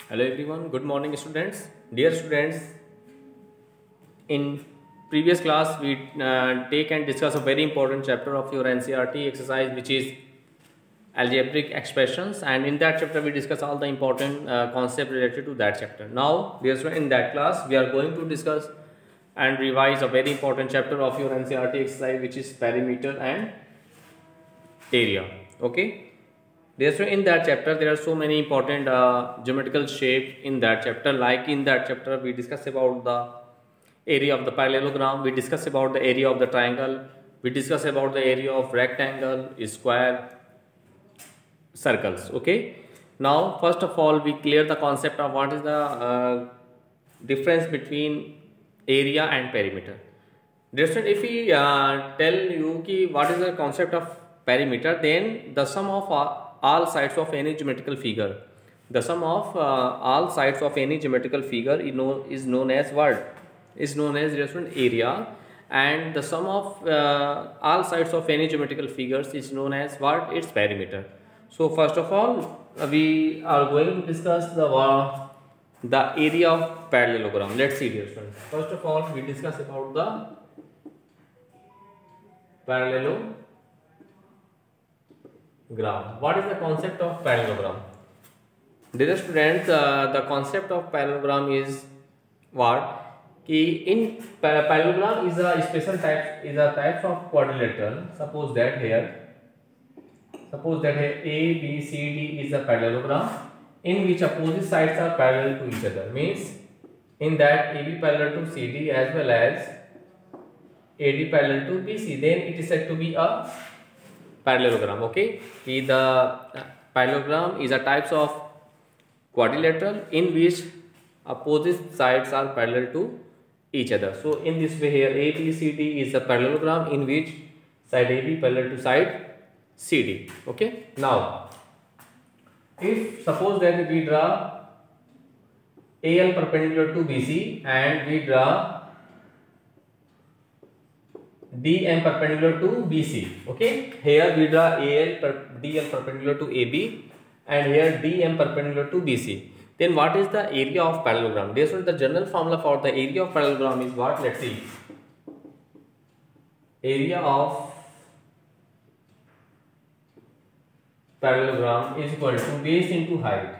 Hello everyone, good morning students. Dear students, in previous class we take and discuss a very important chapter of your NCERT exercise, which is algebraic expressions, and in that chapter we discuss all the important concepts related to that chapter. Now dear students, in that class we are going to discuss and revise a very important chapter of your NCERT exercise, which is perimeter and area. Okay. So in that chapter there are so many important geometrical shapes in that chapter. Like in that chapter we discuss about the area of the parallelogram, we discuss about the area of the triangle, we discuss about the area of rectangle, square, circles. Okay. Now first of all we clear the concept of what is the difference between area and perimeter. If we tell you ki what is the concept of perimeter, then the sum of all sides of any geometrical figure, the sum of all sides of any geometrical figure is known as what? Is known as area, and the sum of all sides of any geometrical figures is known as what? Its perimeter. So first of all we are going to discuss the area of parallelogram. Let's see, dear friends. First of all we discuss about the parallelogram. What is the concept of parallelogram? Dear students, the concept of parallelogram is what? In parallelogram is a special type of quadrilateral. Suppose that here A, B, C, D is a parallelogram in which opposite sides are parallel to each other. Means in that AB parallel to CD as well as AD parallel to BC, then it is said to be a parallelogram. Okay, the parallelogram is a types of quadrilateral in which opposite sides are parallel to each other. So in this way here ABCD is a parallelogram in which side AB parallel to side CD. Okay, now if suppose that we draw AL perpendicular to BC and we draw DM perpendicular to BC. Okay, here we draw DL perpendicular to AB and here DM perpendicular to BC. Then what is the area of parallelogram? This is the general formula for the area of parallelogram is what? Let's see. Area of parallelogram is equal to base into height.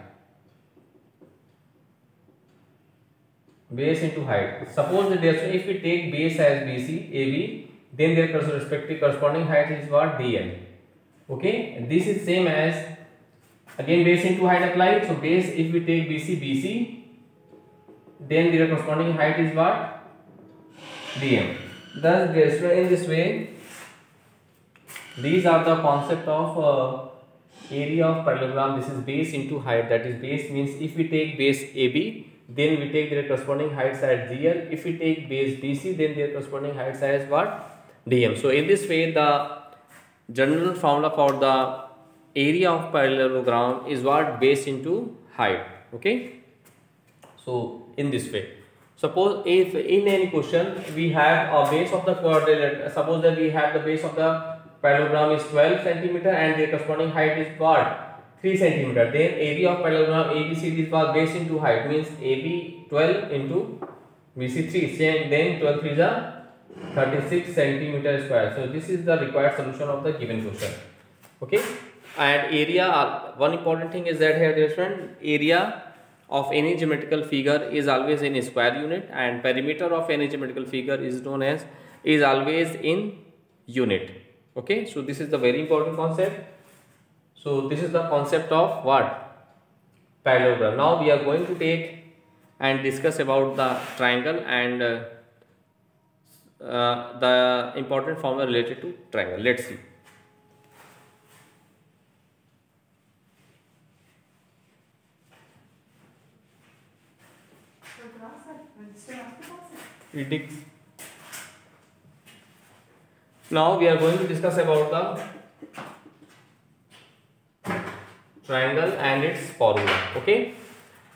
Base into height. Suppose that if we take base as BC, AB, then their respective corresponding height is what? DM. Okay, and this is same as again base into height applied. So base, if we take BC, then their corresponding height is what? DM. Thus in this way these are the concept of area of parallelogram. This is base into height, that is base means if we take base AB, then we take their corresponding heights as GL. If we take base BC, then their corresponding heights as what? DM. So in this way the general formula for the area of parallelogram is what? Base into height. Okay, so in this way, suppose if in any question we have a base of the quadrilateral, suppose that we have the base of the parallelogram is 12 centimeter and the corresponding height is what? 3 centimeter. Then area of parallelogram ABCD is what? Base into height means AB 12 into BC 3. Then 12 3 is a 36 centimeter square. So this is the required solution of the given question. Okay, and area, one important thing is that here dear friend, area of any geometrical figure is always in square unit and perimeter of any geometrical figure is always in unit. Okay, so this is the very important concept. So this is the concept of what? Parallelogram. Now we are going to take and discuss about the triangle and the important formula related to triangle. Let's see. Now we are going to discuss about the triangle and its formula. Okay,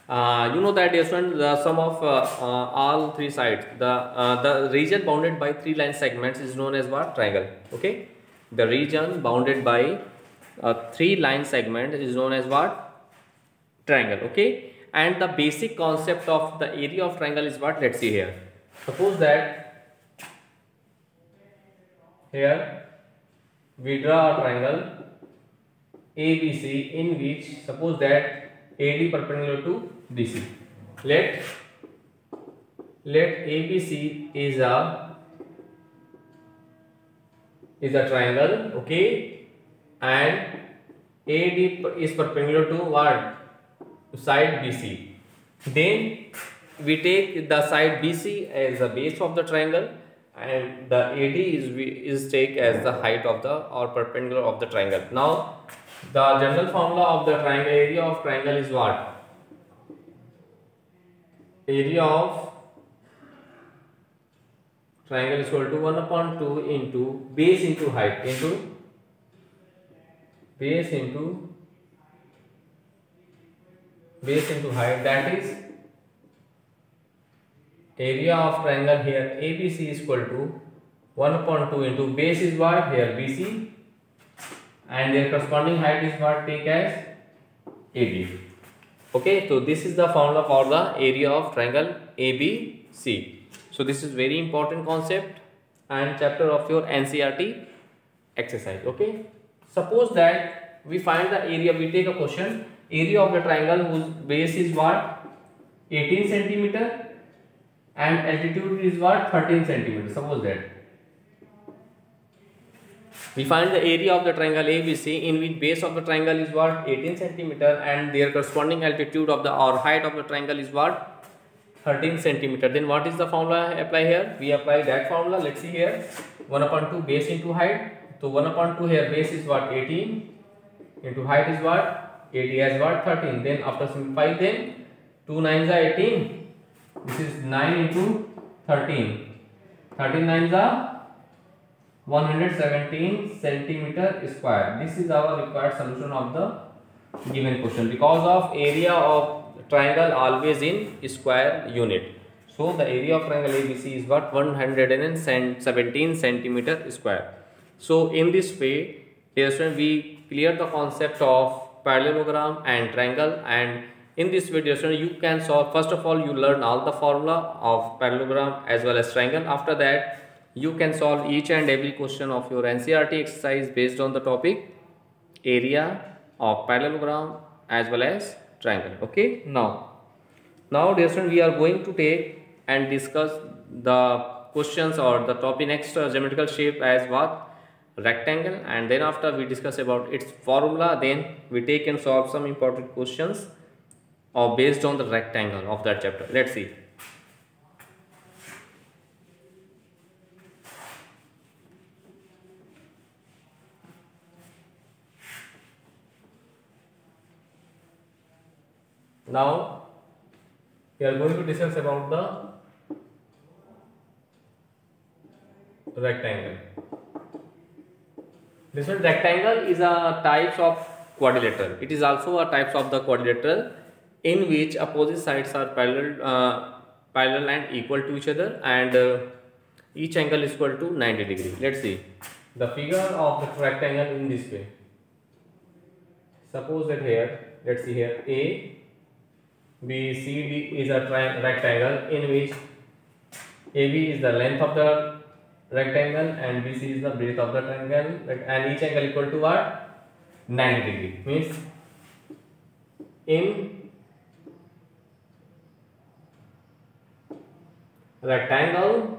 you know that the sum of all three sides, the region bounded by three line segments is known as what? Triangle. Okay, the region bounded by three line segment is known as what? Triangle. Okay, And the basic concept of the area of triangle is what? Let's see here. Suppose that here we draw a triangle ABC in which suppose that AD perpendicular to BC. Let ABC is a triangle, okay, and AD is perpendicular to what? Side BC. Then we take the side BC as the base of the triangle, and the AD is take as the height of the or perpendicular of the triangle. Now the general formula of the triangle, area of triangle is what? Area of triangle is equal to 1/2 into base into height into base into height, that is area of triangle here ABC is equal to 1/2 into base is what? Here BC, and their corresponding height is what? Take as AD. Okay, so this is the formula for the area of triangle ABC. So this is very important concept and chapter of your NCERT exercise. Okay, suppose that we find the area, we take a question, area of the triangle whose base is what? 18 centimeter and altitude is what? 13 centimeter. Suppose that we find the area of the triangle ABC in which base of the triangle is what? 18 centimeter and their corresponding altitude of the or height of the triangle is what? 13 centimeter. Then what is the formula apply here? We apply that formula. Let's see here, 1/2 base into height. So 1/2 here base is what? 18 into height is what? AD as what? 13. Then after simplify, then 2 9s are 18. This is 9 into 13. 13 9s are 117 centimeter square. This is our required solution of the given question because of area of triangle always in square unit. So the area of triangle ABC is what? 117 centimeter square. So in this way, dear student, we clear the concept of parallelogram and triangle, and in this way, dear student, you can solve. First of all, you learn all the formula of parallelogram as well as triangle. After that, you can solve each and every question of your NCERT exercise based on the topic area of parallelogram as well as triangle. Okay, now dear student, we are going to take and discuss the questions or the topic next geometrical shape as what? Rectangle, and then after we discuss about its formula, then we take and solve some important questions or based on the rectangle of that chapter. Let's see. Now we are going to discuss about the rectangle. This one, rectangle is a type of quadrilateral. It is also a type of the quadrilateral in which opposite sides are parallel and equal to each other, and each angle is equal to 90 degrees. Let's see the figure of the rectangle in this way. Suppose that here, let's see here, A, B, C, D is a rectangle in which AB is the length of the rectangle and BC is the breadth of the triangle, and each angle equal to what? 90 degree. Means in rectangle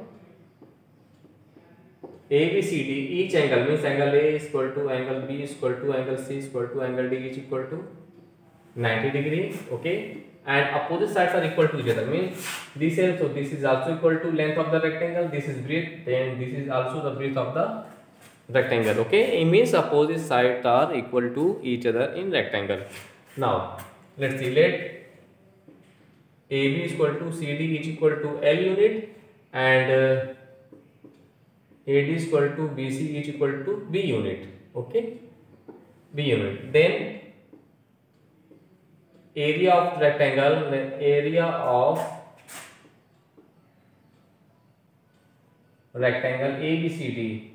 ABCD, each angle means angle A is equal to angle B is equal to angle C is equal to angle D is equal to 90 degree. Okay, and opposite sides are equal to each other, means this is also equal to length of the rectangle, this is breadth, and this is also the breadth of the rectangle. Okay, it means opposite sides are equal to each other in rectangle. Now let's see, let AB is equal to CD is equal to L unit, and AD is equal to BC is equal to B unit. Okay, B unit. Then area of rectangle, area of rectangle ABCD.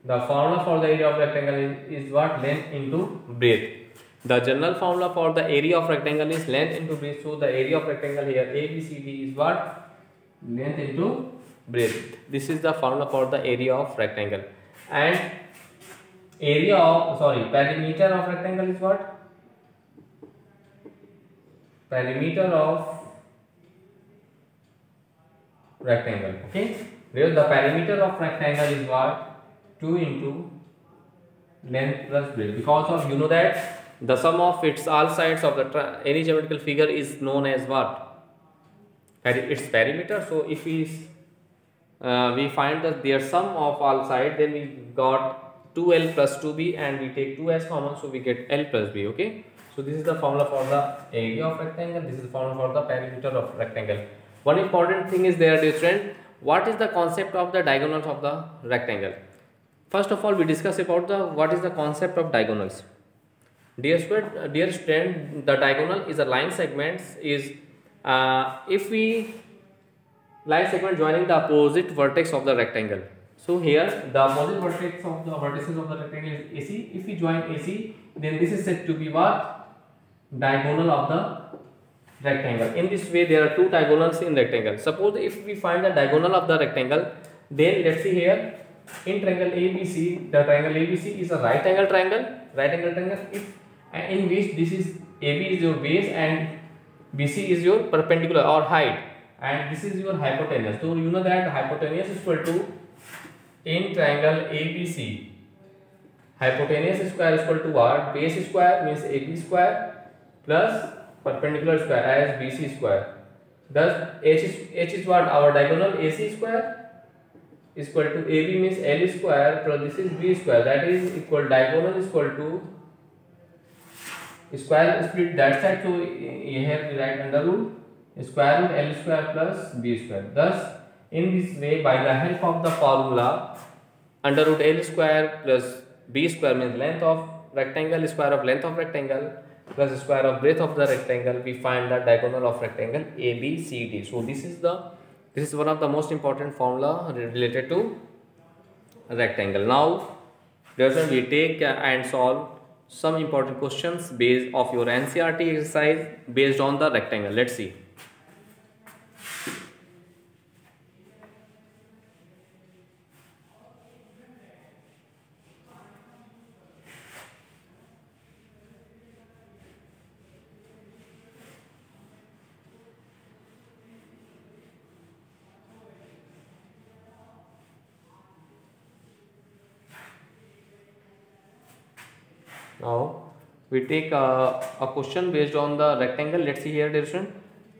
The formula for the area of rectangle is what? Length into breadth. The general formula for the area of rectangle is length into breadth. So the area of rectangle here ABCD is what? Length into breadth. This is the formula for the area of rectangle. And perimeter of rectangle is what? Perimeter of rectangle. Okay, where the perimeter of rectangle is what? 2 into length plus breadth, because of you know that the sum of its all sides of the any geometrical figure is known as what? Its perimeter. So if we find that their sum of all sides, then we got 2L plus 2B and we take 2 as common, so we get L plus B. Okay, so this is the formula for the area of rectangle, this is the formula for the perimeter of rectangle. One important thing is there, dear friend, what is the concept of the diagonals of the rectangle? First of all, we discuss about what is the concept of diagonals. Dear student, the diagonal is a line segments is if we line segment joining the opposite vertex of the rectangle. So here the opposite vertex of the vertices of the rectangle is AC. If we join AC, then this is said to be what? Diagonal of the rectangle. In this way, there are two diagonals in rectangle. Suppose if we find the diagonal of the rectangle, then let's see here in triangle ABC, the triangle ABC is a right angle triangle, if in which this is AB is your base and BC is your perpendicular or height, and this is your hypotenuse. So you know that hypotenuse is equal to, in triangle ABC, hypotenuse square is equal to what? Base square means AB square plus perpendicular square as BC square. Thus H is what? Our diagonal AC square is equal to AB means L square plus this is B square, that is equal, diagonal is equal to square split that side, so here we write under root square root L square plus B square. Thus in this way, by the help of the formula under root L square plus B square means length of rectangle, square of length of rectangle plus square of breadth of the rectangle, we find the diagonal of rectangle ABCD. So this is one of the most important formula related to rectangle. Now we take and solve some important questions based of your NCERT exercise based on the rectangle. Let's see. Now we take a question based on the rectangle. Let's see here, dear student.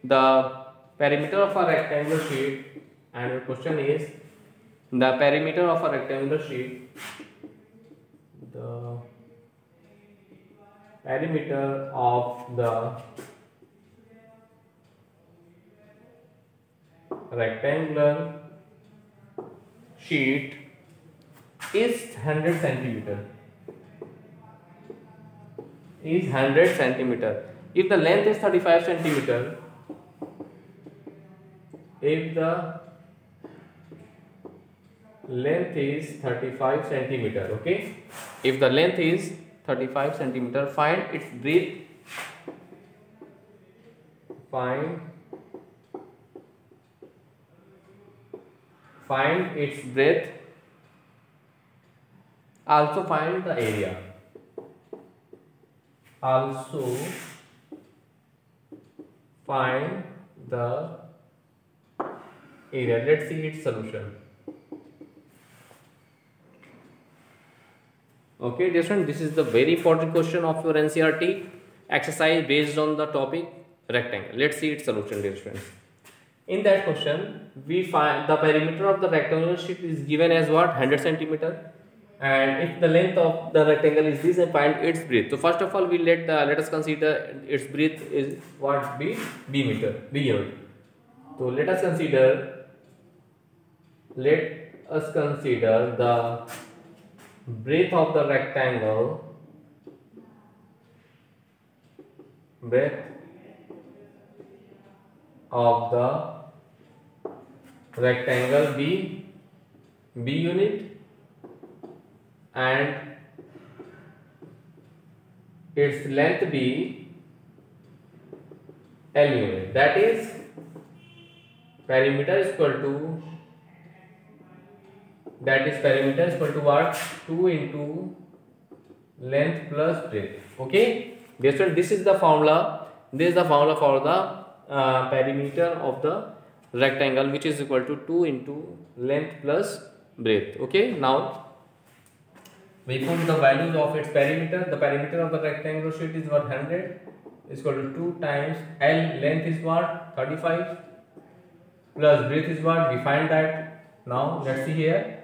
The perimeter of a rectangular sheet, and the question is the perimeter of a rectangular sheet. The perimeter of the rectangular sheet is 100 centimeter. Is 100 centimeter. If the length is 35 centimeter, if the length is 35 centimeter, okay, if the length is 35 centimeter, find its breadth, find its breadth, also find the area. Also find the area. Let's see its solution. Okay, dear friend, this is the very important question of your NCERT exercise based on the topic rectangle. Let's see its solution, dear friends. In that question, we find the perimeter of the rectangular sheet is given as what? 100 centimeter. And if the length of the rectangle is this, and find its breadth. So first of all, we let us consider its breadth is what? B unit. So let us consider the breadth of the rectangle. Breadth of the rectangle B unit, and its length be L unit. That is perimeter is equal to what? 2 into length plus breadth. Okay, this is the formula. This is the formula for the perimeter of the rectangle, which is equal to 2 into length plus breadth. Okay, now we put the values of its perimeter. The perimeter of the rectangular sheet is what? 100 is equal to 2 times L. Length is what? 35 plus breadth is what? We find that. Now let's see here.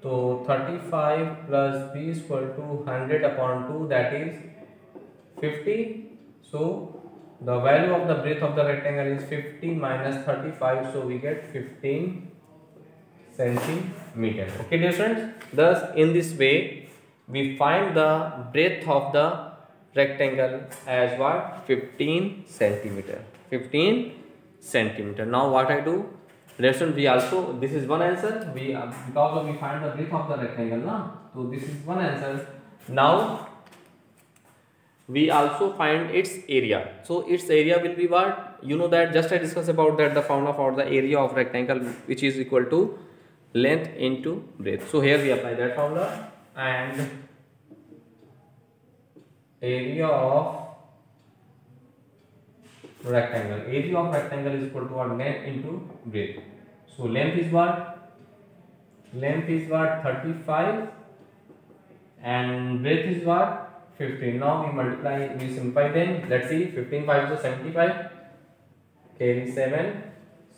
So 35 plus b is equal to 100 upon 2, that is 50. So the value of the breadth of the rectangle is 50 minus 35, so we get 15 centimeter. Okay, dear friends. Thus, in this way, we find the breadth of the rectangle as what? 15 centimeter. 15 centimeter. Now, what I do? We also, this is one answer. Because we find the breadth of the rectangle, na? So this is one answer. Now we also find its area. So its area will be what? You know that just I discussed about that the formula for the area of rectangle, which is equal to length into breadth. So here we apply that formula, and area of rectangle. Area of rectangle is equal to what? Length into breadth. So length is what? Length is what? 35 and breadth is what? 15. Now we multiply, we simplify them. Let's see, 15 5 is 75. Carry 7.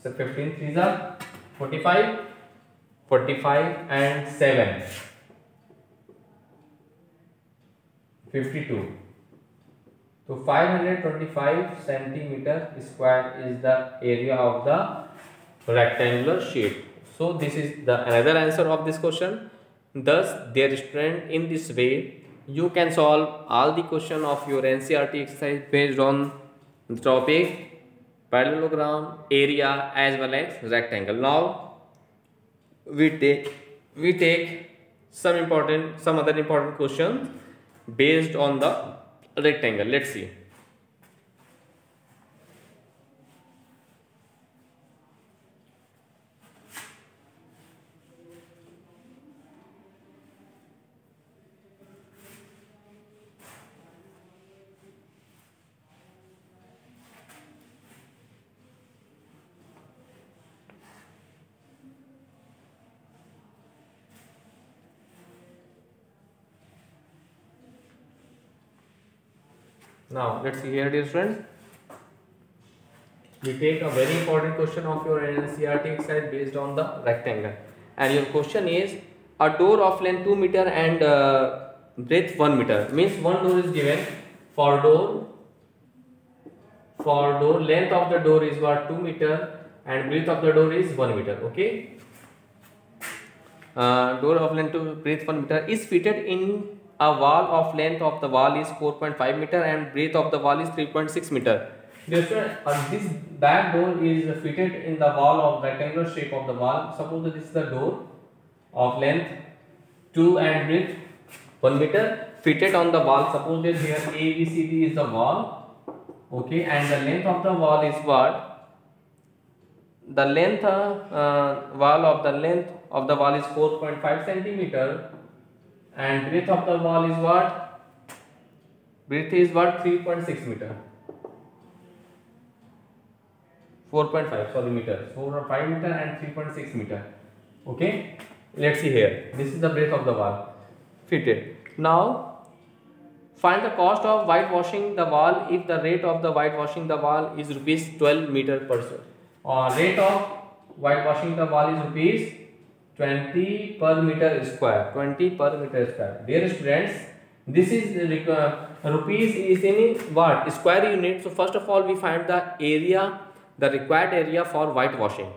So 15 3 is 45. 45 and 7. 52. So 525 centimeter square is the area of the rectangular sheet. So this is the another answer of this question. Thus, dear student, in this way you can solve all the question of your NCERT exercise based on the topic parallelogram, area as well as rectangle. Now we take some other important questions based on the rectangle. Let's see. Now let's see here, dear friends. We take a very important question of your NCERT exercise based on the rectangle, and your question is a door of length 2 meter and breadth 1 meter. Means one door is given. For door length of the door is what? 2 meter and breadth of the door is 1 meter. Okay. Door of length to breadth 1 meter is fitted in a wall of length of the wall is 4.5 meter and breadth of the wall is 3.6 meter. This back door is fitted in the wall of rectangular shape of the wall. Suppose that this is the door of length 2 and breadth 1 meter fitted on the wall. Suppose that here ABCD is the wall. Okay, and the length of the wall is what? The length wall of the wall is 4.5 centimeter. And breadth of the wall is what? Breadth is what? 3.6 meter. 4.5, sorry, meter. 4.5 meter and 3.6 meter. Okay. Let's see here. This is the breadth of the wall fitted. Now, find the cost of whitewashing the wall if the rate of the whitewashing the wall is rupees 12 meter per square. Rate of whitewashing the wall is rupees 20 per meter square. 20 per meter square. Dear students, this is rupees is in what? Square unit. So first of all, we find the area, the required area for whitewashing.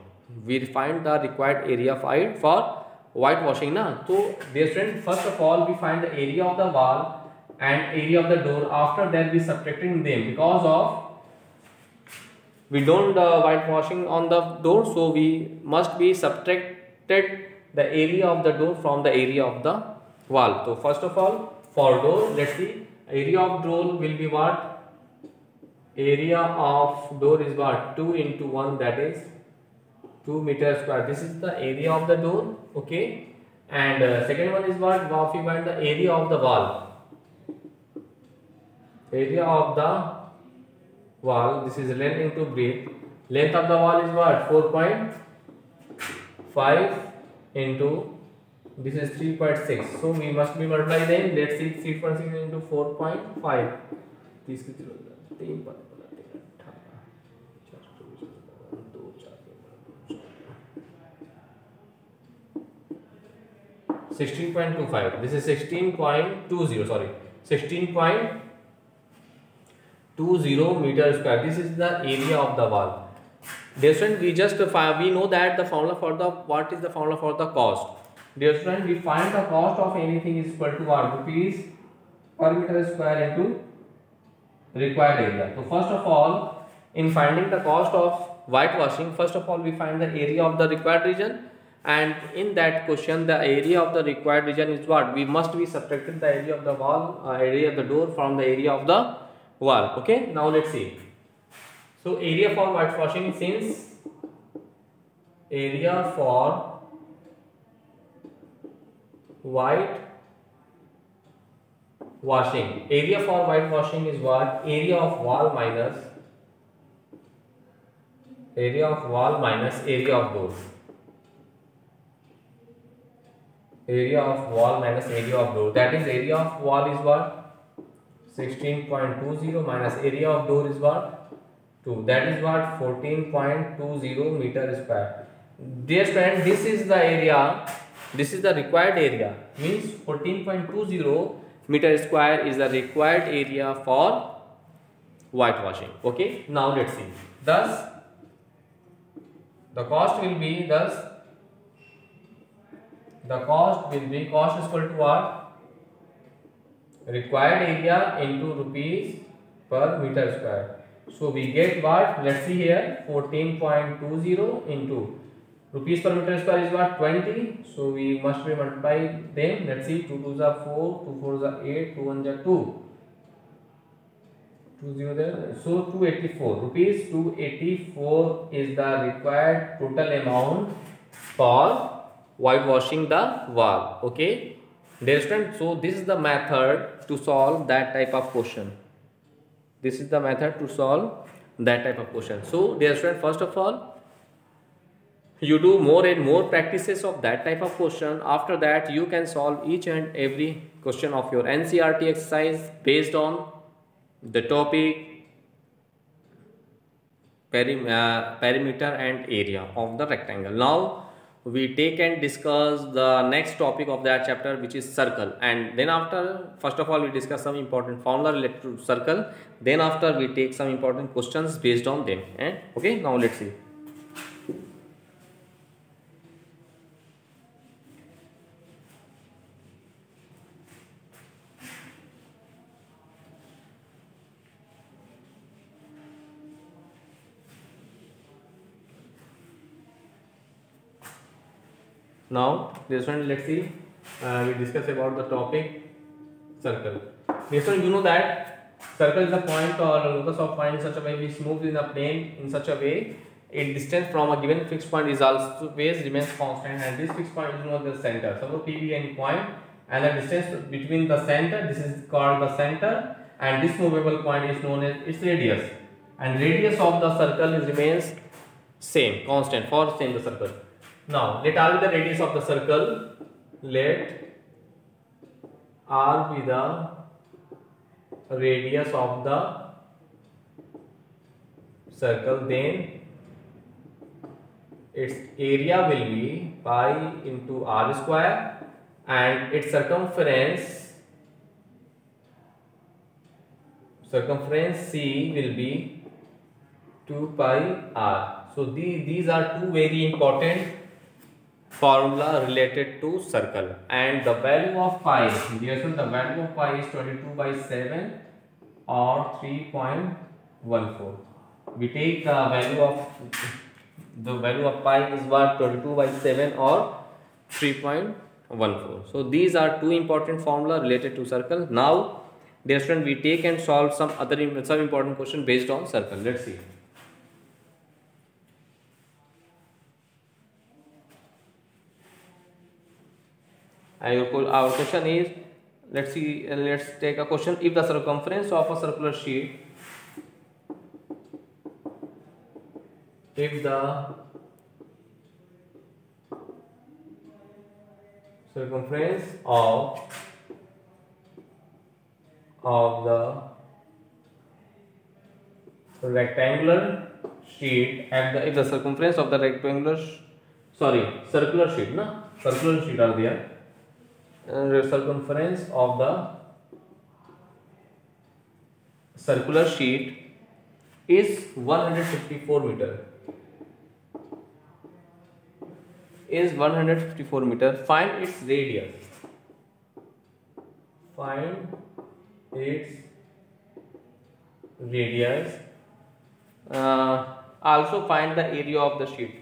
We find the required area for whitewashing. So dear students, first of all, we find the area of the wall and area of the door. After that, we subtracting them because of we don't whitewashing on the door, so we must be subtracted the area of the door from the area of the wall. So first of all, for door, let's see, area of door will be what? Area of door is what? 2 into 1, that is 2 meter square. This is the area of the door. Okay. And second one is what? If we find the area of the wall. Area of the wall. This is length into breadth. Length of the wall is what? 4.5 into, this is 3.6. So we must be multiply them. Let's see, 3.6 into 4.5. 16.25. This is 16.20. Sorry, 16.20 meter square. This is the area of the wall. Dear student, we know that the formula for the, what is the formula for the cost? Dear student, we find the cost of anything is equal to what? Rupees per meter square into required area. So first of all, in finding the cost of whitewashing, first of all we find the area of the required region, and in that question the area of the required region is what? We must be subtracted the area of the wall, area of the door from the area of the wall. Okay, now let's see. So area for whitewashing, since area for whitewashing, area for whitewashing is what? Area of wall minus area of door. Area of wall minus area of door. That is, area of wall is what? 16.20 minus area of door is what? 2. That is what? 14.20 meter square. Dear friend, this is the area. This is the required area. Means 14.20 meter square is the required area for whitewashing. Okay. Now let's see. Thus, the cost will be cost is equal to what? Required area into rupees per meter square. So we get what? Let's see here, 14.20 into rupees per meter square is what? 20. So we must be multiply them. Let's see, 2 2s are 4, 2 4s are 8, 2 1s are 2. 2 0 there. So 284 rupees. 284 is the required total amount for whitewashing the wall. Okay, dear student, so this is the method to solve that type of question. This is the method to solve that type of question. So dear student, first of all, you do more and more practices of that type of question. After that, you can solve each and every question of your NCERT exercise based on the topic, perimeter and area of the rectangle. Now we take and discuss the next topic of that chapter, which is circle. And then after, first of all we discuss some important formula related to circle. Then after we take some important questions based on them. Okay, now let's see. Now this one, let's see, we discuss about the topic circle. This one, you know that circle is a point or a locus of point in such a way which moves in a plane in such a way its distance from a given fixed point is always remains constant, and this fixed point is known as the center. Suppose P be any point and the distance between the center, this is called the center, and this movable point is known as its radius, and radius of the circle is remains same, constant for same the circle. Now let R be the radius of the circle. Let R be the radius of the circle. Then its area will be pi into R square, and its circumference C will be 2 pi R. So these are two very important formula related to circle. And the value of pi, yes, the value of pi is 22/7 or 3.14. We take the value of pi is what? 22/7 or 3.14. So these are two important formula related to circle. Now dear student, we take and solve some important question based on circle. Let's see. Our question is, let's see, let's take a question. If the circumference of a circular sheet, if the circumference of the rectangular sheet if the circumference of the circular sheet are there, circumference of the circular sheet is 154 meter. Find its radius. Also find the area of the sheet.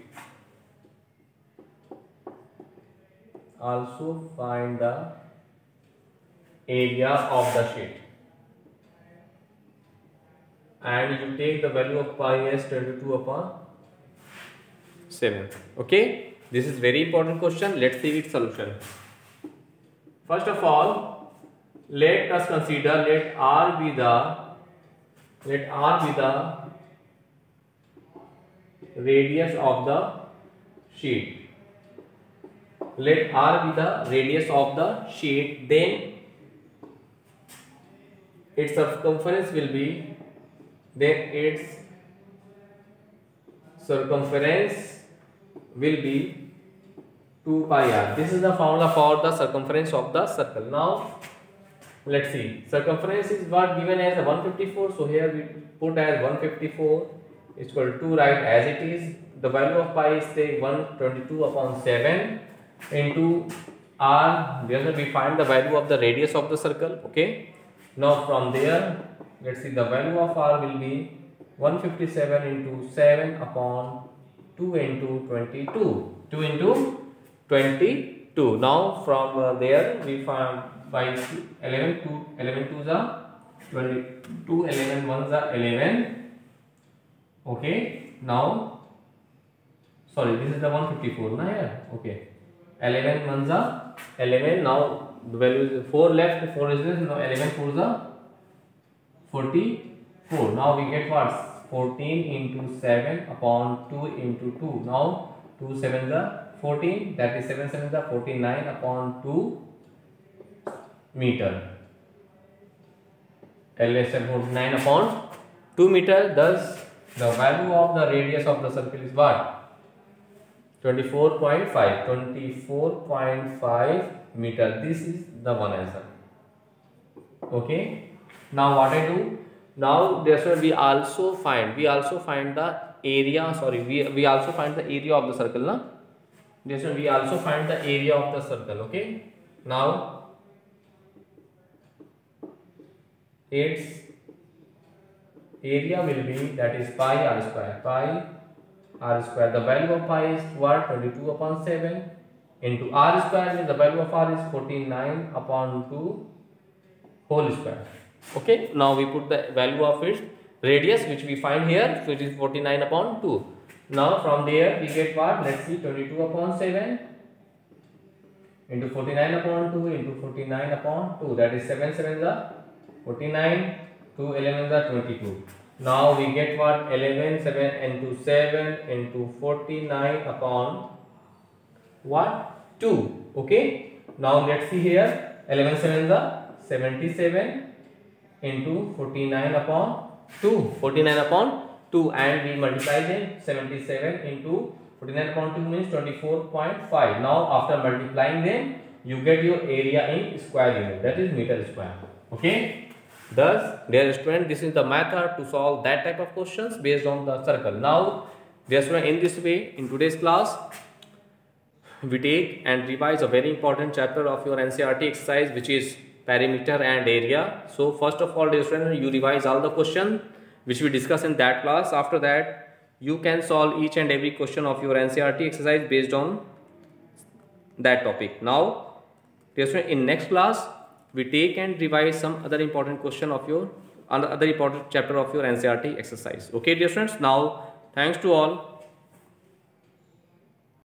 And you take the value of pi as 22/7. Okay. This is very important question. Let's see its solution. First of all, let us consider, let R be the radius of the sheet. Let R be the radius of the sheet. Then its circumference will be 2 pi r. This is the formula for the circumference of the circle. Now let's see. Circumference is what given as 154. So here we put as 154 is equal to write as it is. The value of pi is say 122/7 into r. There we find the value of the radius of the circle. Okay. Now from there, let's see, the value of r will be 157 into 7/2 into 22. 2 into 22. Now from there we find by 11 2s are 22, 11 1s are 11. Okay. Now sorry, this is the 154 na here. Okay. 11 1s are 11. Now the value is 4 left. 4 is this. Now 11 4s are 44. Now we get what? 14 into 7/2 into 2. Now 2 7s are 14, that is 7 7s are 49/2 meter. LS 49/2 meter. Thus the value of the radius of the circle is what? 24.5 meter. This is the one answer. Okay. Now what I do? Now therefore we also find the area. Sorry, we also find the area of the circle. Na? Therefore we also find the area of the circle. Okay. Now its area will be, that is pi r square. The value of pi is what? 22/7 into r square means the value of r is 49/2 whole square. Okay. Now we put the value of its radius which we find here, which is 49/2. Now from there we get what? Let's see, 22/7 into 49/2 into 49/2. That is 7 7s are 49, 2 11s are 22. Now we get what? 11 7 into 7 into 49/2. Okay. Now let's see here. 11 7s are 77 into 49/2, and we multiply them. 77 into 49/2 means 24.5. Now after multiplying them, you get your area in square unit, that is meter square. Okay. Thus, dear student, this is the method to solve that type of questions based on the circle. Now, dear student, in this way, in today's class, we take and revise a very important chapter of your NCERT exercise, which is perimeter and area. So, first of all, dear student, you revise all the questions which we discuss in that class. After that, you can solve each and every question of your NCERT exercise based on that topic. Now, dear student, in next class, we take and revise some other important question of your other important chapter of your NCERT exercise. Okay dear friends, now thanks to all.